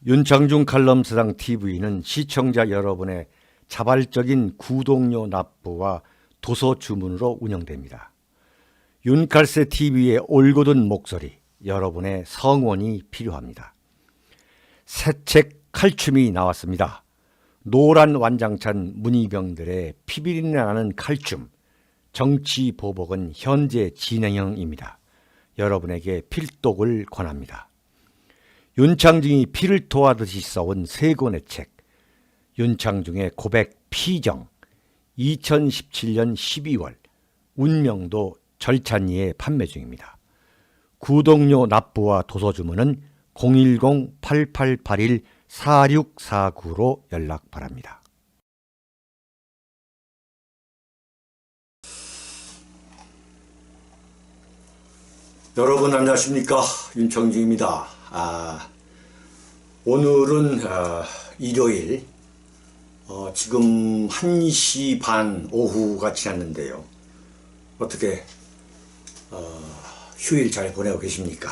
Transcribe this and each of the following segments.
윤창중 칼럼스당 TV는 시청자 여러분의 자발적인 구독료 납부와 도서 주문으로 운영됩니다. 윤칼세 TV의 올곧은 목소리, 여러분의 성원이 필요합니다. 새 책 칼춤이 나왔습니다. 노란 완장찬 문희병들의 피비린내 나는 칼춤, 정치 보복은 현재 진행형입니다. 여러분에게 필독을 권합니다. 윤창중이 피를 토하듯이 써온 세 권의 책, 윤창중의 고백 피정, 2017년 12월, 운명도 절찬리에 판매 중입니다. 구독료 납부와 도서 주문은 010-8881-4649로 연락 바랍니다. 여러분 안녕하십니까? 윤창중입니다. 오늘은 일요일 지금 1시 반 오후가 지났는데요. 어떻게 휴일 잘 보내고 계십니까?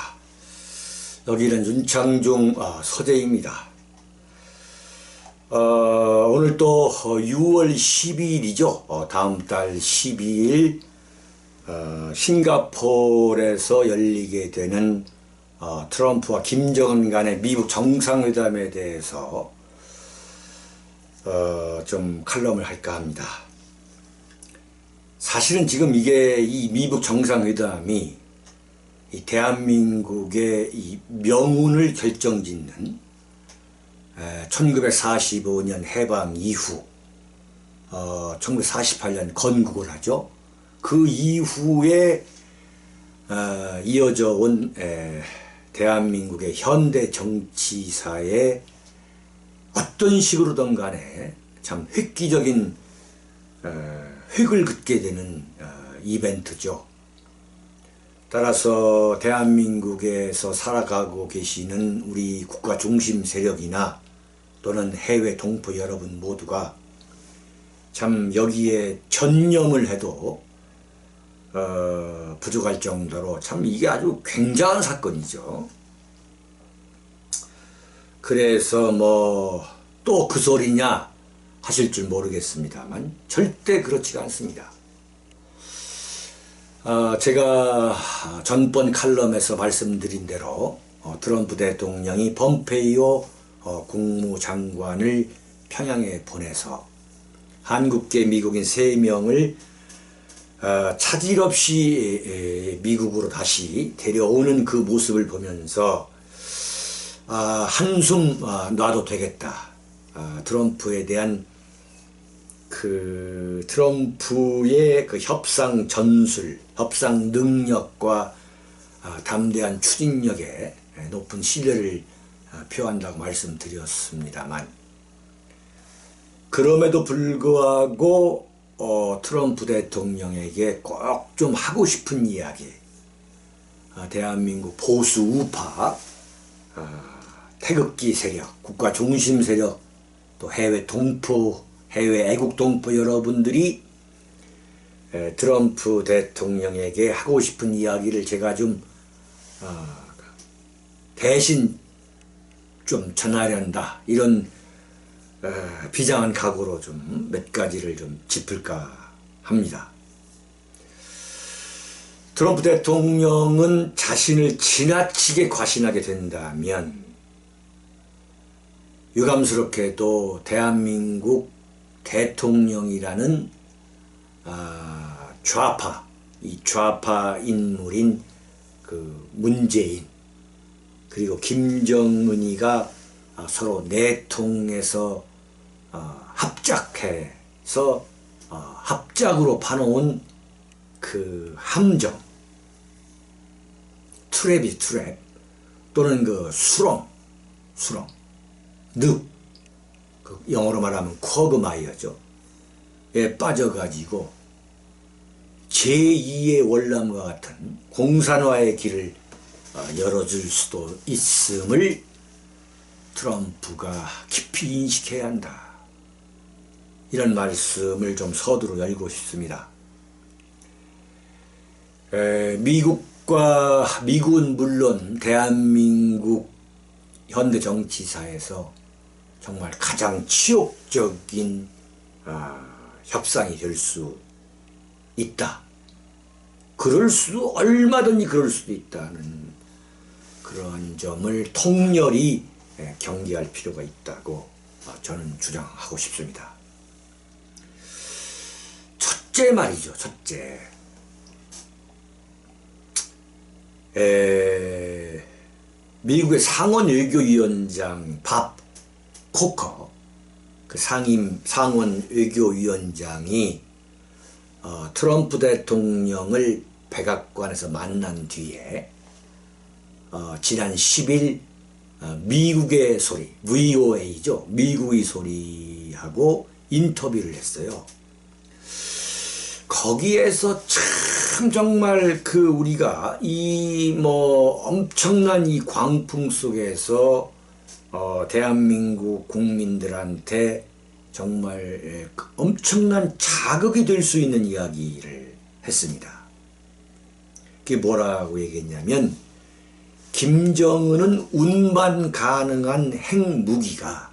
여기는 윤창중 서재입니다. 오늘 또 6월 12일이죠. 다음 달 12일 싱가포르에서 열리게 되는 트럼프와 김정은 간의 미국 정상회담에 대해서 좀 칼럼을 할까 합니다. 사실은 지금 이 미국 정상회담이 이 대한민국의 이 명운을 결정짓는 1945년 해방 이후 1948년 건국을 하죠. 그 이후에 이어져 온 대한민국의 현대 정치사에 어떤 식으로든 간에 참 획기적인 획을 긋게 되는 이벤트죠. 따라서 대한민국에서 살아가고 계시는 우리 국가 중심 세력이나 또는 해외 동포 여러분 모두가 참 여기에 전념을 해도 부족할 정도로 참 이게 아주 굉장한 사건이죠. 그래서 뭐 또 그 소리냐 하실 줄 모르겠습니다만 절대 그렇지가 않습니다. 제가 전번 칼럼에서 말씀드린 대로 트럼프 대통령이 폼페이오 국무장관을 평양에 보내서 한국계 미국인 3명을 차질 없이 미국으로 다시 데려오는 그 모습을 보면서 한숨 놔도 되겠다. 트럼프에 대한 트럼프의 그 협상 전술, 협상 능력과 담대한 추진력에 높은 신뢰를 표한다고 말씀드렸습니다만, 그럼에도 불구하고 트럼프 대통령에게 꼭 좀 하고 싶은 이야기, 대한민국 보수 우파, 태극기 세력, 국가 중심 세력, 또 해외 동포, 해외 애국 동포 여러분들이 트럼프 대통령에게 하고 싶은 이야기를 제가 좀 대신 좀 전하련다, 이런 비장한 각오로 좀 몇 가지를 좀 짚을까 합니다. 트럼프 대통령은 자신을 지나치게 과신하게 된다면 유감스럽게도 대한민국 대통령이라는 이 좌파 인물인 그 문재인 그리고 김정은이가 서로 내통해서 합작해서 합작으로 파놓은 그 함정, 트랩 또는 그 수렁, 늪, 그 영어로 말하면 쿼그마이어죠. 에 빠져가지고 제2의 월남과 같은 공산화의 길을 열어줄 수도 있음을 트럼프가 깊이 인식해야 한다. 이런 말씀을 좀 서두로 열고 싶습니다. 미국은 물론 대한민국 현대 정치사에서 정말 가장 치욕적인 협상이 될 수 있다. 얼마든지 그럴 수도 있다는 그런 점을 통렬히 경계할 필요가 있다고 저는 주장하고 싶습니다. 첫째 말이죠. 첫째. 미국의 상원 외교위원장 밥 코커, 그 상원 외교위원장이 트럼프 대통령을 백악관에서 만난 뒤에 지난 10일 미국의 소리, VOA죠. 미국의 소리하고 인터뷰를 했어요. 거기에서 참 정말 우리가 엄청난 이 광풍 속에서 대한민국 국민들한테 정말 엄청난 자극이 될 수 있는 이야기를 했습니다. 그게 뭐라고 얘기했냐면, 김정은은 운반 가능한 핵무기가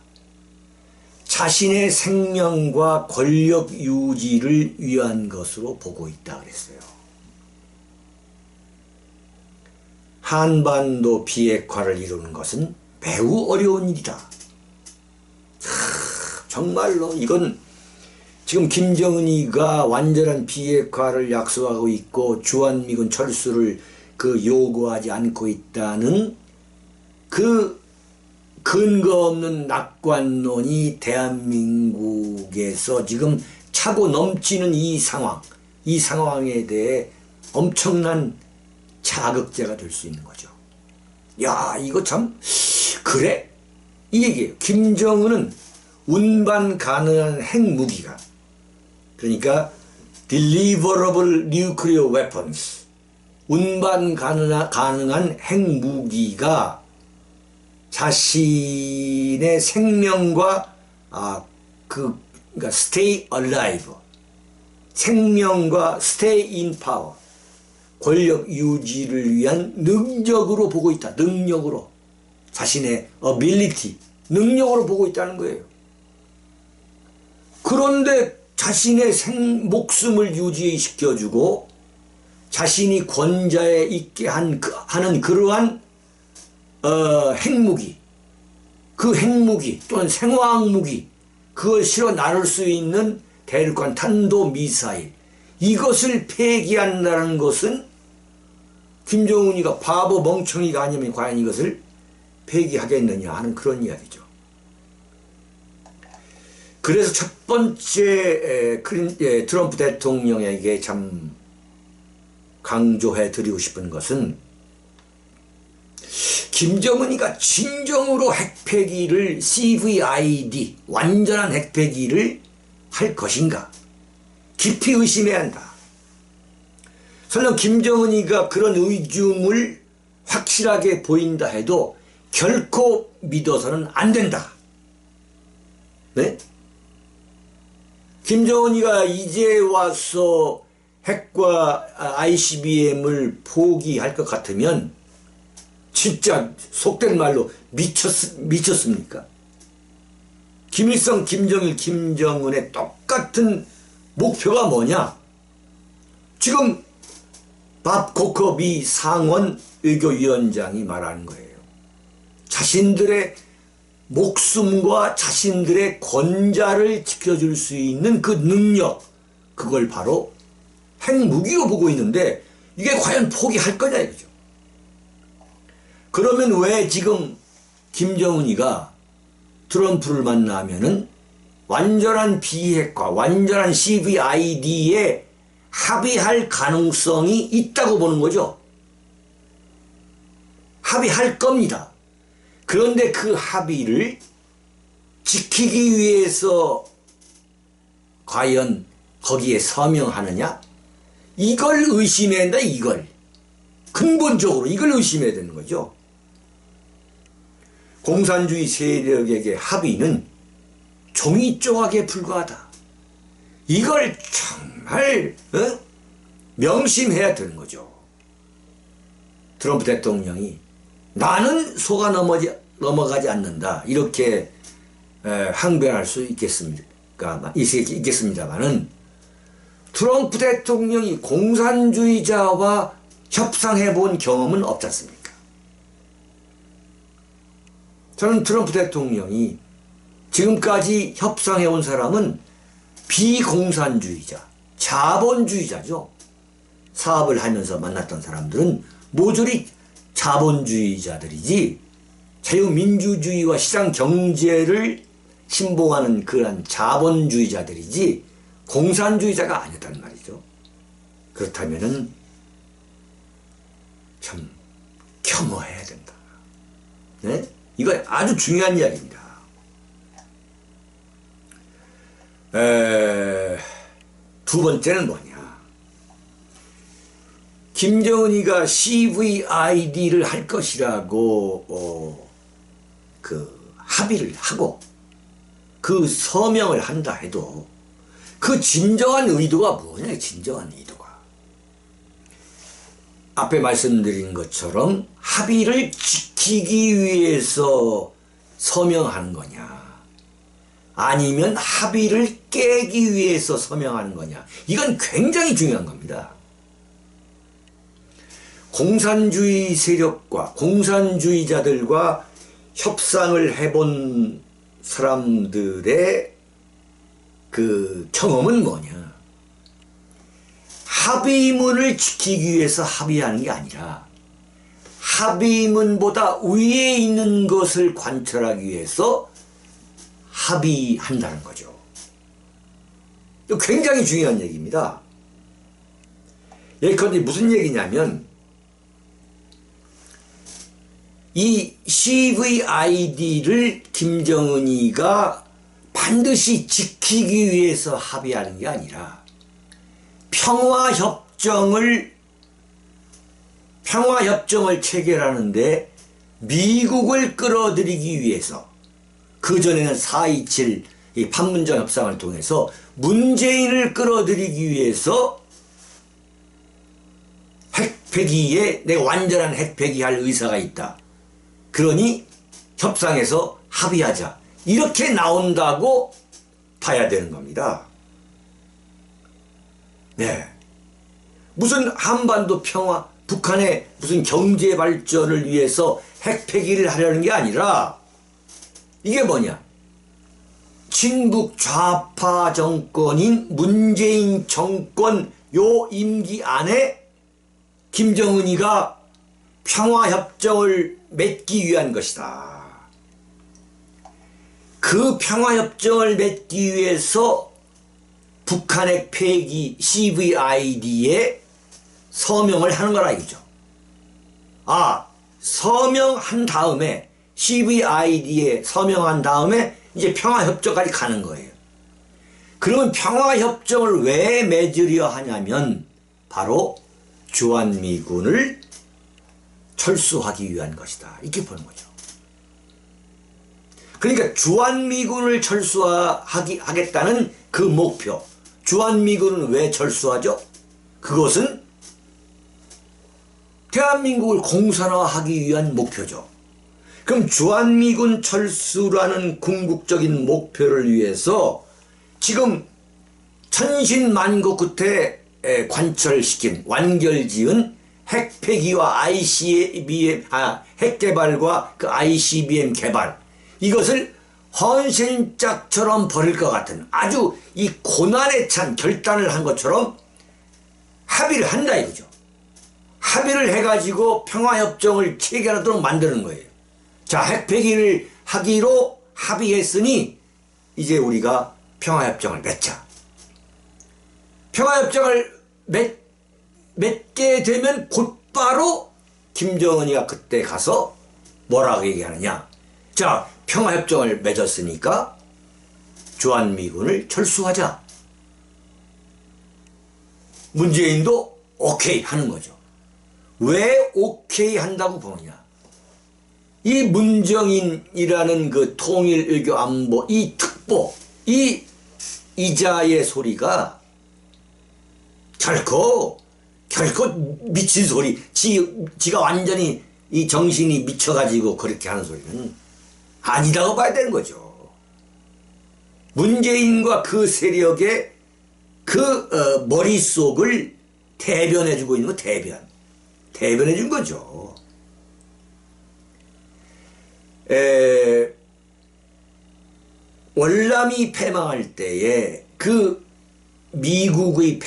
자신의 생명과 권력 유지를 위한 것으로 보고 있다 그랬어요. 한반도 비핵화를 이루는 것은 매우 어려운 일이다. 정말로 이건 지금 김정은이가 완전한 비핵화를 약속하고 있고 주한미군 철수를 요구하지 않고 있다는 그 근거 없는 낙관론이 대한민국에서 지금 차고 넘치는 이 상황에 대해 엄청난 자극제가 될 수 있는 거죠. 야, 이거 참 그래? 이 얘기예요. 김정은은 운반 가능한 핵무기가, 그러니까 deliverable nuclear weapons, 운반 가능한 핵무기가 자신의 생명과 그러니까 stay alive, 생명과 stay in power, 권력 유지를 위한 능력으로 보고 있다. 능력으로, 자신의 ability, 능력으로 보고 있다는 거예요. 그런데 자신의 목숨을 유지시켜주고 자신이 권좌에 있게 하는 그러한 핵무기, 그 핵무기 또는 생화학무기, 그걸 실어 나눌 수 있는 대륙간 탄도미사일, 이것을 폐기한다는 것은 김정은이가 바보 멍청이가 아니면 과연 이것을 폐기하겠느냐 하는 그런 이야기죠. 그래서 첫 번째 트럼프 대통령에게 참 강조해 드리고 싶은 것은, 김정은이가 진정으로 핵폐기를 CVID, 완전한 핵폐기를 할 것인가 깊이 의심해야 한다. 설령 김정은이가 그런 의중을 확실하게 보인다 해도 결코 믿어서는 안 된다. 네? 김정은이가 이제 와서 핵과 ICBM을 포기할 것 같으면 진짜 속된 말로 미쳤습니까? 김일성, 김정일, 김정은의 똑같은 목표가 뭐냐? 지금 밥 코커 미 상원 외교위원장이 말하는 거예요. 자신들의 목숨과 자신들의 권좌를 지켜줄 수 있는 그 능력, 그걸 바로 핵무기로 보고 있는데 이게 과연 포기할 거냐 이거죠. 그러면 왜 지금 김정은이가 트럼프를 만나면은 완전한 비핵화, 완전한 CVID에 합의할 가능성이 있다고 보는 거죠. 합의할 겁니다. 그런데 그 합의를 지키기 위해서 과연 거기에 서명하느냐? 이걸 의심해야 한다, 이걸. 근본적으로 이걸 의심해야 되는 거죠. 공산주의 세력에게 합의는 종이 조각에 불과하다. 이걸 정말 명심해야 되는 거죠. 트럼프 대통령이 나는 속아 넘어가지 않는다. 이렇게 항변할 수 있겠습니다만은 트럼프 대통령이 공산주의자와 협상해 본 경험은 없지 않습니까? 저는 트럼프 대통령이 지금까지 협상해 온 사람은 비공산주의자, 자본주의자죠. 사업을 하면서 만났던 사람들은 모조리 자본주의자들이지 자유민주주의와 시장 경제를 신봉하는 그러한 자본주의자들이지 공산주의자가 아니었단 말이죠. 그렇다면은 참 겸허해야 된다. 네? 이거 아주 중요한 이야기입니다. 두 번째는 뭐냐? 김정은이가 CVID를 할 것이라고 합의를 하고 그 서명을 한다 해도 그 진정한 의도가 뭐냐? 진정한 의도가 앞에 말씀드린 것처럼 합의를 지키기 위해서 서명하는 거냐, 아니면 합의를 깨기 위해서 서명하는 거냐, 이건 굉장히 중요한 겁니다. 공산주의 세력과 공산주의자들과 협상을 해본 사람들의 그 경험은 뭐냐? 합의문을 지키기 위해서 합의하는 게 아니라 합의문보다 위에 있는 것을 관철하기 위해서 합의한다는 거죠. 굉장히 중요한 얘기입니다. 예컨대 무슨 얘기냐면 이 CVID를 김정은이가 반드시 지키기 위해서 합의하는 게 아니라 평화협정을 체결하는데 미국을 끌어들이기 위해서, 그전에는 4.27 이 판문점 협상을 통해서 문재인을 끌어들이기 위해서 핵폐기에 내가 완전한 핵폐기할 의사가 있다. 그러니 협상에서 합의하자. 이렇게 나온다고 봐야 되는 겁니다. 네. 무슨 한반도 평화, 북한의 무슨 경제 발전을 위해서 핵폐기를 하려는 게 아니라 이게 뭐냐? 친북 좌파 정권인 문재인 정권 요 임기 안에 김정은이가 평화협정을 맺기 위한 것이다. 그 평화협정을 맺기 위해서 북한의 폐기 CVID에 서명을 하는 거라 이거죠. 서명한 다음에 CVID에 서명한 다음에 이제 평화협정까지 가는 거예요. 그러면 평화협정을 왜 맺으려 하냐면 바로 주한미군을 철수하기 위한 것이다. 이렇게 보는 거죠. 그러니까 주한미군을 철수하겠다는 그 목표, 주한미군은 왜 철수하죠? 그것은 대한민국을 공산화하기 위한 목표죠. 그럼 주한미군 철수라는 궁극적인 목표를 위해서 지금 천신만고 끝에 관철시킨, 완결지은 핵폐기와 핵개발과 그 ICBM 개발, 이것을 헌신짝처럼 벌일 것 같은 아주 이 고난에 찬 결단을 한 것처럼 합의를 한다 이거죠. 합의를 해가지고 평화협정을 체결하도록 만드는 거예요. 자, 핵폐기를 하기로 합의했으니 이제 우리가 평화협정을 맺자. 평화협정을 맺게 되면 곧바로 김정은이가 그때 가서 뭐라고 얘기하느냐. 자, 평화협정을 맺었으니까 주한미군을 철수하자. 문재인도 오케이 하는 거죠. 왜 오케이 한다고 보느냐. 이 문정인이라는 그 통일외교안보 이 특보 이 이자의 소리가 결코 미친 소리, 지가 완전히 이 정신이 미쳐가지고 그렇게 하는 소리는 아니라고 봐야 되는 거죠. 문재인과 그 세력의 그 머릿속을 대변해주고 있는 거, 대변해준 거죠. 월남이 패망할 때에 그 미국의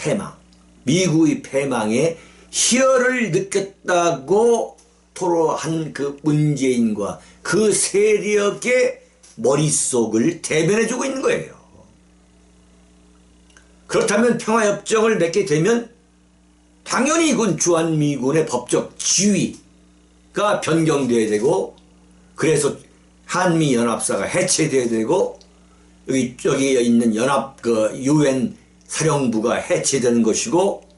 패망에 희열을 느꼈다고 토로한 그 문재인과 그 세력의 머릿속을 대변해주고 있는 거예요. 그렇다면 평화협정을 맺게 되면 당연히 이건 주한미군의 법적 지위가 변경돼야 되고, 그래서 한미연합사가 해체돼야 되고, 여기에 있는 유엔 사령부가 해체되는 것이고,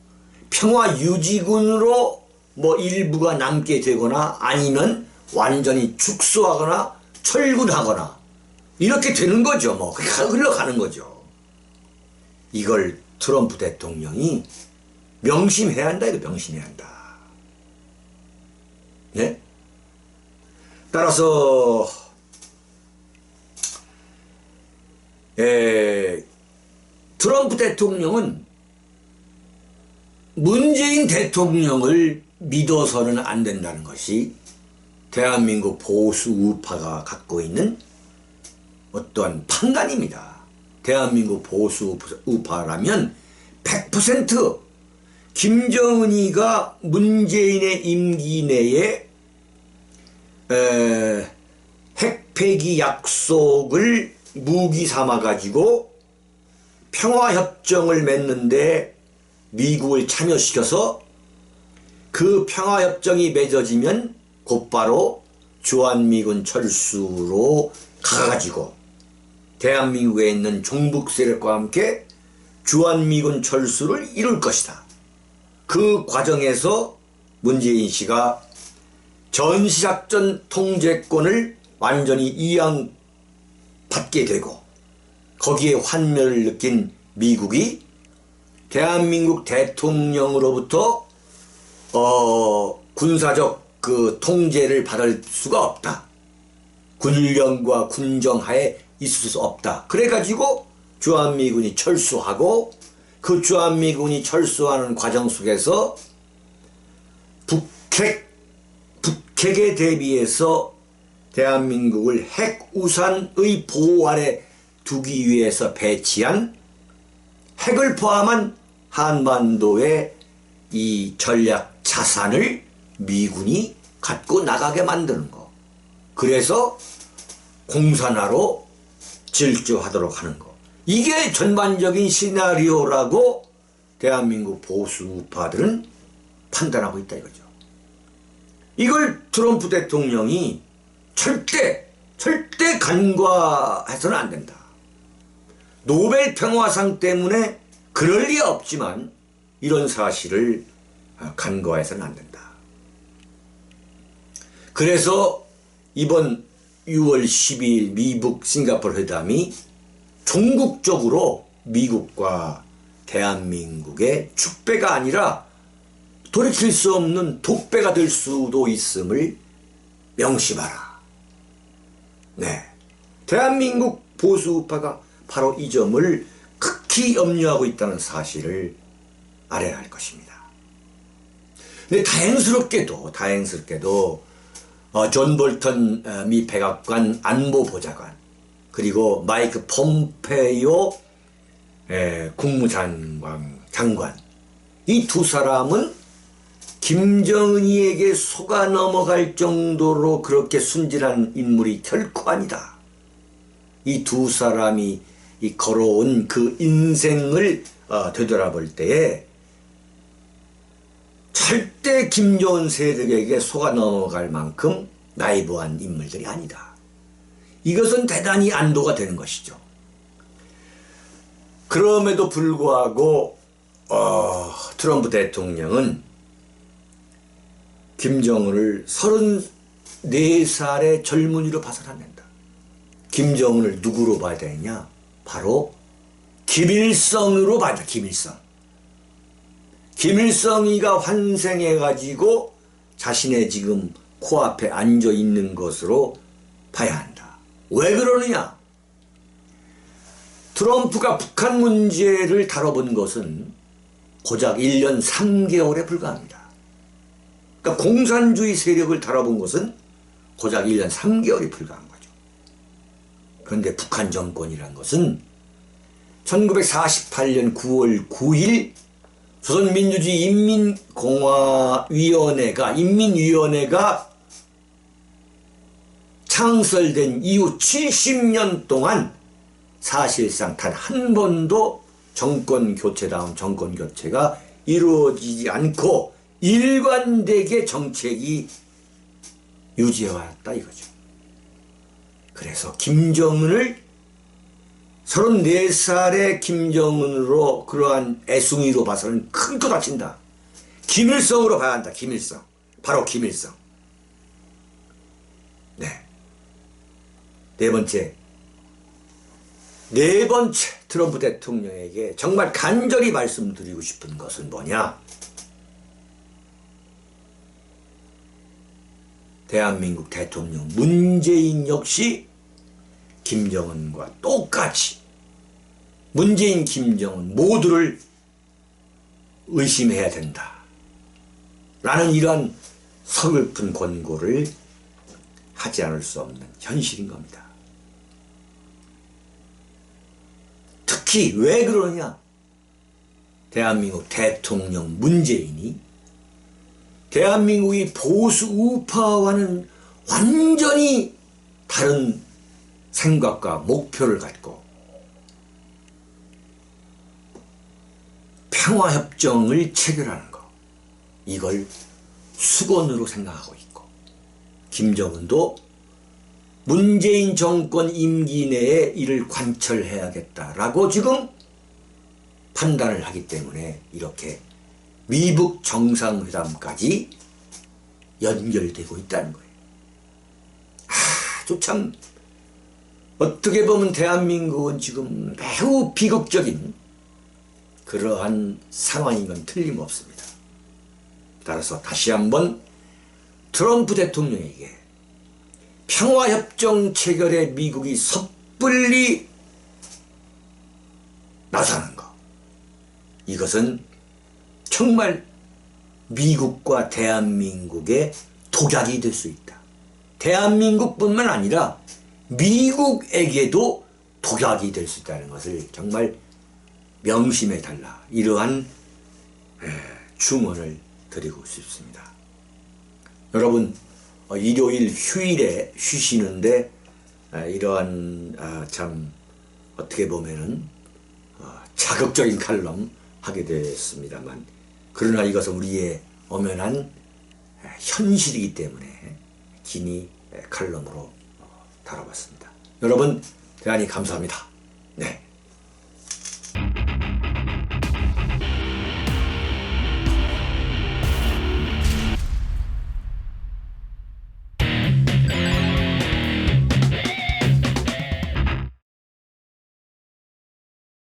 평화유지군으로 뭐 일부가 남게 되거나 아니면 완전히 축소하거나 철군하거나 이렇게 되는 거죠. 뭐 그렇게 흘러가는 거죠. 이걸 트럼프 대통령이 명심해야 한다. 이거 명심해야 한다. 네? 따라서 트럼프 대통령은 문재인 대통령을 믿어서는 안 된다는 것이 대한민국 보수 우파가 갖고 있는 어떠한 판단입니다. 대한민국 보수 우파라면 100% 김정은이가 문재인의 임기 내에 핵폐기 약속을 무기 삼아 가지고 평화협정을 맺는데 미국을 참여시켜서 그 평화협정이 맺어지면 곧바로 주한미군 철수로 가가지고 대한민국에 있는 종북 세력과 함께 주한미군 철수를 이룰 것이다. 그 과정에서 문재인 씨가 전시작전 통제권을 완전히 이양받게 되고, 거기에 환멸을 느낀 미국이 대한민국 대통령으로부터 군사적 그 통제를 받을 수가 없다. 군령과 군정하에 있을 수 없다. 그래가지고 주한미군이 철수하고, 그 주한미군이 철수하는 과정 속에서 북핵에 대비해서 대한민국을 핵우산의 보호 아래 두기 위해서 배치한 핵을 포함한 한반도의 이 전략 자산을 미군이 갖고 나가게 만드는 거. 그래서 공산화로 질주하도록 하는 거. 이게 전반적인 시나리오라고 대한민국 보수 우파들은 판단하고 있다 이거죠. 이걸 트럼프 대통령이 절대 간과해서는 안 된다. 노벨 평화상 때문에 그럴 리 없지만 이런 사실을 간과해서는 안 된다. 그래서 이번 6월 12일 미북 싱가포르 회담이 종국적으로 미국과 대한민국의 축배가 아니라 돌이킬 수 없는 독배가 될 수도 있음을 명심하라. 네, 대한민국 보수우파가 바로 이 점을 극히 염려하고 있다는 사실을 알아야 할 것입니다. 근데 다행스럽게도 존 볼턴 미 백악관 안보보좌관, 그리고 마이크 폼페이오 국무장관, 이 두 사람은 김정은이에게 속아 넘어갈 정도로 그렇게 순진한 인물이 결코 아니다. 이 두 사람이 걸어온 그 인생을 되돌아볼 때에 절대 김정은 세력에게 속아 넘어갈 만큼 나이브한 인물들이 아니다. 이것은 대단히 안도가 되는 것이죠. 그럼에도 불구하고 트럼프 대통령은 김정은을 34살의 젊은이로 봐서는 안 된다. 김정은을 누구로 봐야 되느냐? 바로 김일성으로 봐야 된다. 김일성이가 환생해가지고 자신의 지금 코앞에 앉아 있는 것으로 봐야 한다. 왜 그러느냐? 트럼프가 북한 문제를 다뤄본 것은 고작 1년 3개월에 불과합니다. 그러니까 공산주의 세력을 다뤄본 것은 고작 1년 3개월이 불과한 거죠. 그런데 북한 정권이란 것은 1948년 9월 9일 조선민주주의 인민위원회가 창설된 이후 70년 동안 사실상 단 한 번도 정권 교체다운 정권 교체가 이루어지지 않고 일관되게 정책이 유지해왔다 이거죠. 그래서 김정은을 34살의 김정은으로 그러한 애숭이로 봐서는 큰코 다친다. 김일성으로 봐야 한다. 김일성. 바로 김일성. 네. 네 번째 트럼프 대통령에게 정말 간절히 말씀드리고 싶은 것은 뭐냐? 대한민국 대통령 문재인 역시 김정은과 똑같이 문재인, 김정은 모두를 의심해야 된다. 라는 이러한 서글픈 권고를 하지 않을 수 없는 현실인 겁니다. 특히 왜 그러냐? 대한민국 대통령 문재인이 대한민국이 보수 우파와는 완전히 다른 생각과 목표를 갖고 평화협정을 체결하는 것, 이걸 수건으로 생각하고 있고, 김정은도 문재인 정권 임기 내에 이를 관철해야겠다라고 지금 판단을 하기 때문에 이렇게 미북 정상회담까지 연결되고 있다는 거예요. 아주 참 어떻게 보면 대한민국은 지금 매우 비극적인 그러한 상황인 건 틀림없습니다. 따라서 다시 한번 트럼프 대통령에게 평화협정 체결에 미국이 섣불리 나서는 것, 이것은 정말 미국과 대한민국의 독약이 될 수 있다. 대한민국뿐만 아니라 미국에게도 독약이 될 수 있다는 것을 정말 명심해 달라, 이러한 충원을 드리고 싶습니다. 여러분, 일요일 휴일에 쉬시는데 이러한 참 어떻게 보면은 자극적인 칼럼 하게 됐습니다만, 그러나 이것은 우리의 엄연한 현실이기 때문에 긴히 칼럼으로 다뤄봤습니다. 여러분 대단히 감사합니다. 네.